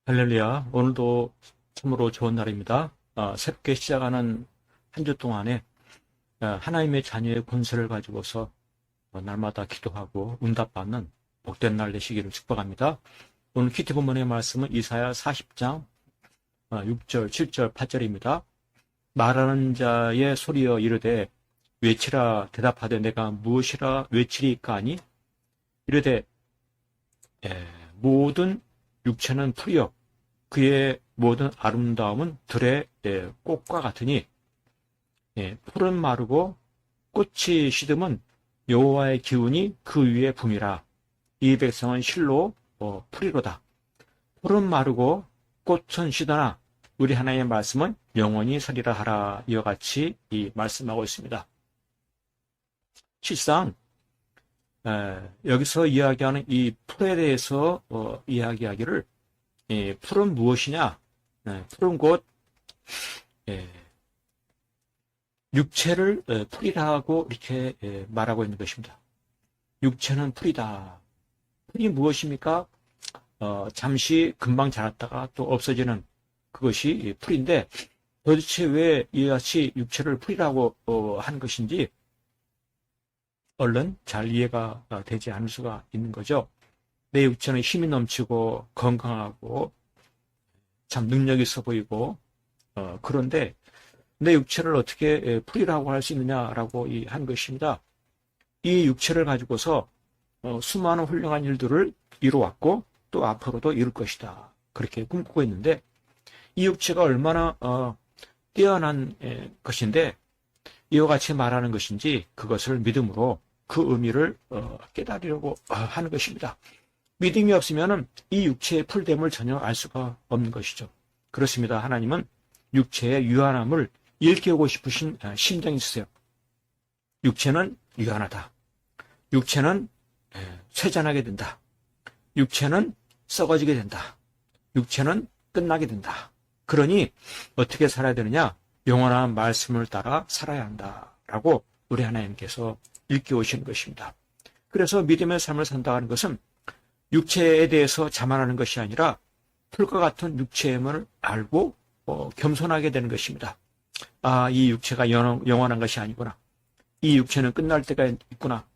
할렐루야. 오늘도 참으로 좋은 날입니다. 새롭게 시작하는 한 주 동안에 하나님의 자녀의 권세를 가지고서 날마다 기도하고 응답받는 복된 날 되시기를 축복합니다. 오늘 키티 본문의 말씀은 이사야 40장 6절, 7절, 8절입니다. 말하는 자의 소리여 이르되 외치라 대답하되 내가 무엇이라 외치리까 하니 이르되 모든 육체는 풀이요 그의 모든 아름다움은 들의 꽃과 같으니 풀은 마르고 꽃이 시듬은 여호와의 기운이 그 위에 붐이라. 이 백성은 실로 풀이로다. 풀은 마르고 꽃은 시드나 우리 하나님의 말씀은 영원히 서리라 하라. 이와 같이 말씀하고 있습니다. 실상 여기서 이야기하는 이 풀에 대해서 이야기하기를 풀은 무엇이냐? 풀은 곧 육체를 풀이라고 이렇게 말하고 있는 것입니다. 육체는 풀이다. 풀이 무엇입니까? 잠시 금방 자랐다가 또 없어지는 그것이 풀인데 도대체 왜 이같이 육체를 풀이라고 하는 것인지 얼른 잘 이해가 되지 않을 수가 있는 거죠. 내 육체는 힘이 넘치고 건강하고 참 능력 있어 보이고 그런데 내 육체를 어떻게 풀이라고 할 수 있느냐라고 한 것입니다. 이 육체를 가지고서 수많은 훌륭한 일들을 이루어왔고 또 앞으로도 이룰 것이다. 그렇게 꿈꾸고 있는데 이 육체가 얼마나 뛰어난 것인데 이와 같이 말하는 것인지 그것을 믿음으로 그 의미를 깨달으려고 하는 것입니다. 믿음이 없으면 이 육체의 풀됨을 전혀 알 수가 없는 것이죠. 그렇습니다. 하나님은 육체의 유한함을 일깨우고 싶으신 심정이 있으세요. 육체는 유한하다. 육체는 쇠잔하게 된다. 육체는 썩어지게 된다. 육체는 끝나게 된다. 그러니 어떻게 살아야 되느냐? 영원한 말씀을 따라 살아야 한다라고 우리 하나님께서 일깨우시는 것입니다. 그래서 믿음의 삶을 산다는 것은 육체에 대해서 자만하는 것이 아니라 풀과 같은 육체임을 알고 겸손하게 되는 것입니다. 이 육체가 영원한 것이 아니구나. 이 육체는 끝날 때가 있구나.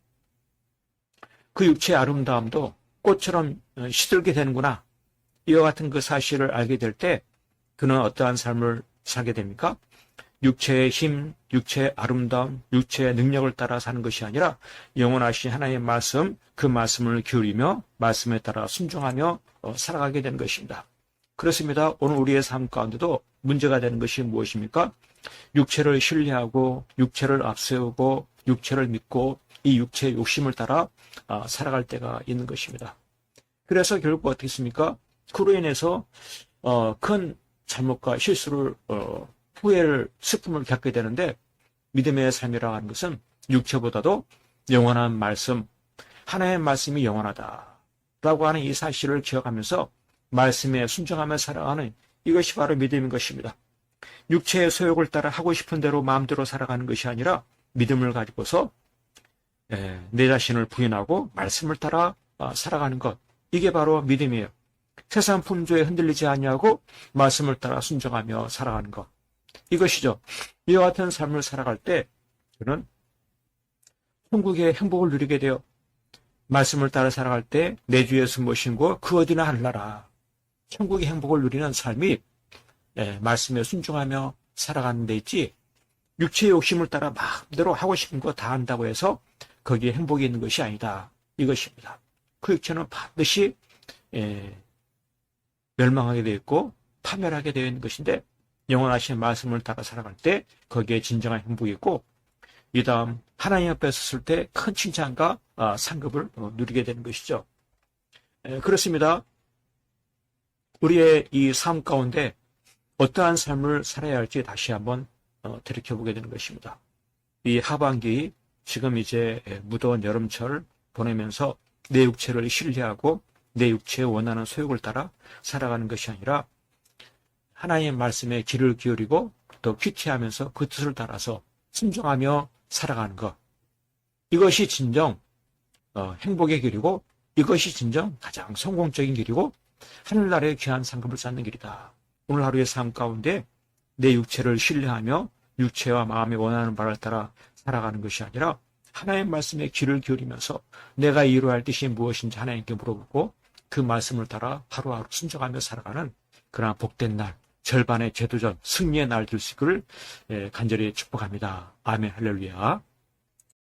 그 육체의 아름다움도 꽃처럼 시들게 되는구나. 이와 같은 그 사실을 알게 될 때 그는 어떠한 삶을 살게 됩니까? 육체의 힘, 육체의 아름다움, 육체의 능력을 따라 사는 것이 아니라 영원하신 하나님의 말씀, 그 말씀을 기울이며 말씀에 따라 순종하며 살아가게 되는 것입니다. 그렇습니다. 오늘 우리의 삶 가운데도 문제가 되는 것이 무엇입니까? 육체를 신뢰하고 육체를 앞세우고 육체를 믿고 이 육체의 욕심을 따라 살아갈 때가 있는 것입니다. 그래서 결국 어떻게 했습니까? 그로 인해서 큰 잘못과 실수를 후회를 슬픔을 겪게 되는데 믿음의 삶이라고 하는 것은 육체보다도 영원한 말씀, 하나님의 말씀이 영원하다라고 하는 이 사실을 기억하면서 말씀에 순종하며 살아가는 이것이 바로 믿음인 것입니다. 육체의 소욕을 따라 하고 싶은 대로 마음대로 살아가는 것이 아니라 믿음을 가지고서 내 자신을 부인하고 말씀을 따라 살아가는 것, 이게 바로 믿음이에요. 세상 풍조에 흔들리지 아니하고 말씀을 따라 순종하며 살아가는 것, 이것이죠. 이와 같은 삶을 살아갈 때 저는 천국의 행복을 누리게 돼요. 말씀을 따라 살아갈 때 내 주 예수 모시고 그 어디나 하늘나라. 천국의 행복을 누리는 삶이 말씀에 순종하며 살아가는 데 있지, 육체의 욕심을 따라 마음대로 하고 싶은 거 다 한다고 해서 거기에 행복이 있는 것이 아니다. 이것입니다. 그 육체는 반드시 멸망하게 되어 있고 파멸하게 되어 있는 것인데 영원하신 말씀을 따라 살아갈 때 거기에 진정한 행복이 있고 이 다음 하나님 앞에 섰을 때 큰 칭찬과 상급을 누리게 되는 것이죠. 그렇습니다. 우리의 이 삶 가운데 어떠한 삶을 살아야 할지 다시 한번 들여다보게 되는 것입니다. 이 하반기 지금 이제 무더운 여름철 보내면서 내 육체를 신뢰하고 내 육체에 원하는 소욕을 따라 살아가는 것이 아니라 하나님의 말씀에 귀를 기울이고 또 퀴티하면서 그 뜻을 따라서 순종하며 살아가는 것, 이것이 진정 행복의 길이고 이것이 진정 가장 성공적인 길이고 하늘나라의 귀한 상급을 쌓는 길이다. 오늘 하루의 삶 가운데 내 육체를 신뢰하며 육체와 마음에 원하는 바를 따라 살아가는 것이 아니라 하나님의 말씀에 귀를 기울이면서 내가 이루어야 할 뜻이 무엇인지 하나님께 물어보고 그 말씀을 따라 하루하루 순종하며 살아가는 그러나 복된 날, 절반의 제도전 승리의 날 될 수 있기를 간절히 축복합니다. 아멘 할렐루야.